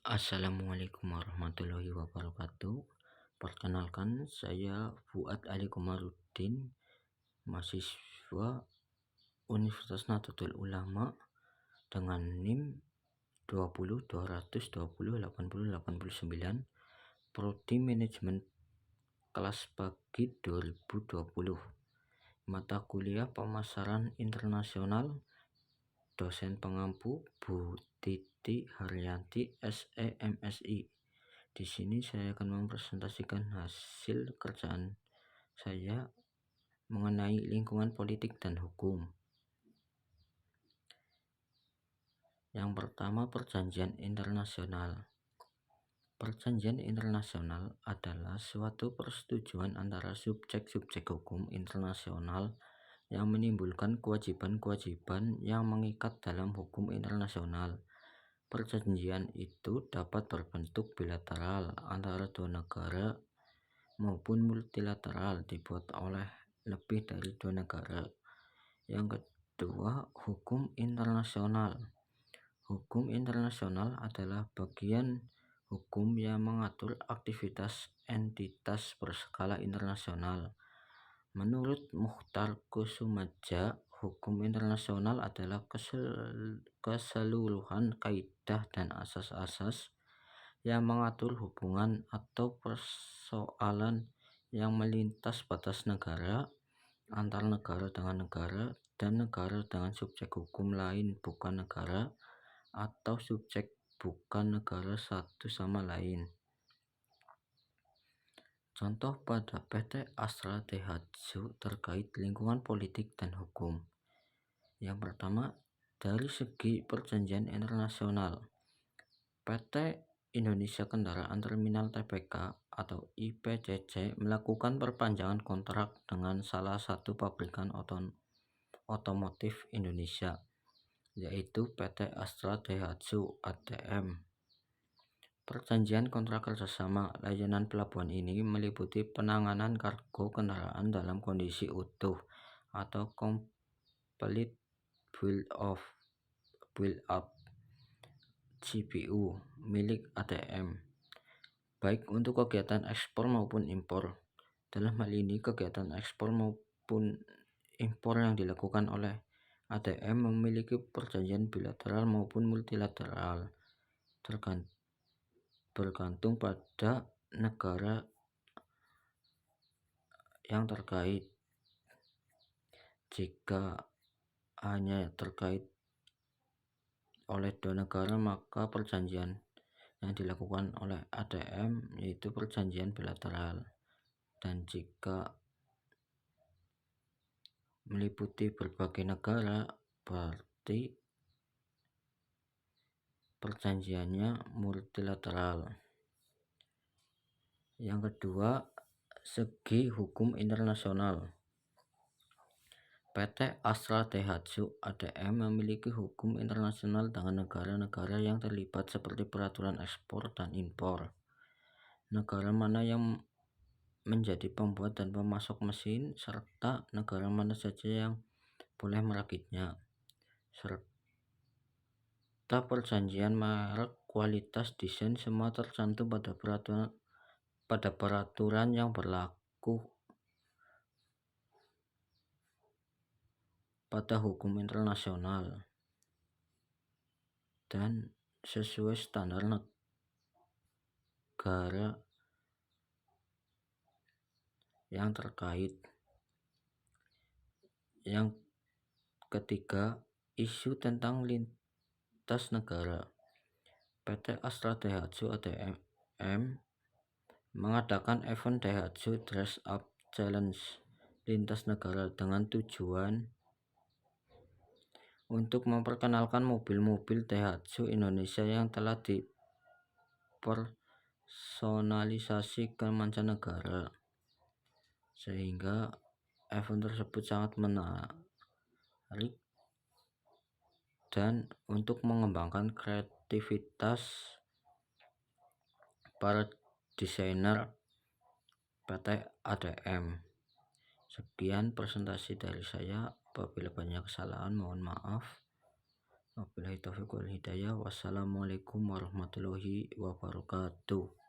Assalamualaikum warahmatullahi wabarakatuh. Perkenalkan, saya Fuad Ali Komarudin, mahasiswa Universitas Nahdlatul Ulama dengan NIM 20 220 80 80 89, Prodi Manajemen kelas pagi 2020. Mata kuliah Pemasaran Internasional. Dosen pengampu Bu Titi Haryanti, SE MSI. Di sini saya akan mempresentasikan hasil kerjaan saya mengenai lingkungan politik dan hukum. Yang pertama, perjanjian internasional. Perjanjian internasional adalah suatu persetujuan antara subjek-subjek hukum internasional yang menimbulkan kewajiban-kewajiban yang mengikat dalam hukum internasional. Perjanjian itu dapat berbentuk bilateral antara dua negara maupun multilateral dibuat oleh lebih dari dua negara. Yang kedua, hukum internasional. Hukum internasional adalah bagian hukum yang mengatur aktivitas entitas berskala internasional. Menurut Mukhtar Kusumaja, hukum internasional adalah keseluruhan kaidah dan asas-asas yang mengatur hubungan atau persoalan yang melintas batas negara, antar negara dengan negara, dan negara dengan subjek hukum lain bukan negara, atau subjek bukan negara satu sama lain. Contoh pada PT Astra Daihatsu terkait lingkungan politik dan hukum. Yang pertama, dari segi perjanjian internasional, PT Indonesia Kendaraan Terminal Tbk atau IPCC melakukan perpanjangan kontrak dengan salah satu pabrikan otomotif Indonesia, yaitu PT Astra Daihatsu ADM. Perjanjian kontrak kerjasama layanan pelabuhan ini meliputi penanganan kargo kendaraan dalam kondisi utuh atau complete build up CBU milik ADM, baik untuk kegiatan ekspor maupun impor. Dalam hal ini, kegiatan ekspor maupun impor yang dilakukan oleh ADM memiliki perjanjian bilateral maupun multilateral, bergantung pada negara yang terkait. Jika hanya terkait oleh dua negara, maka perjanjian yang dilakukan oleh ADM yaitu perjanjian bilateral, dan jika meliputi berbagai negara berarti perjanjiannya multilateral. Yang kedua, segi hukum internasional. PT Astra Daihatsu ADM memiliki hukum internasional dengan negara-negara yang terlibat seperti peraturan ekspor dan impor, negara mana yang menjadi pembuat dan pemasok mesin, serta negara mana saja yang boleh merakitnya, serta perjanjian merek, kualitas, desain, semua tercantum pada peraturan yang berlaku pada hukum internasional dan sesuai standar negara yang terkait. Yang ketiga, isu tentang lintas negara. PT Astra Daihatsu ADM mengadakan event Daihatsu Dress Up Challenge lintas negara dengan tujuan untuk memperkenalkan mobil-mobil Daihatsu Indonesia yang telah dipersonalisasi ke mancanegara, sehingga event tersebut sangat menarik dan untuk mengembangkan kreativitas para desainer PT ADM. Sekian presentasi dari saya. Apabila banyak kesalahan, mohon maaf. Wabillahi taufiq wal hidayah. Wassalamualaikum warahmatullahi wabarakatuh.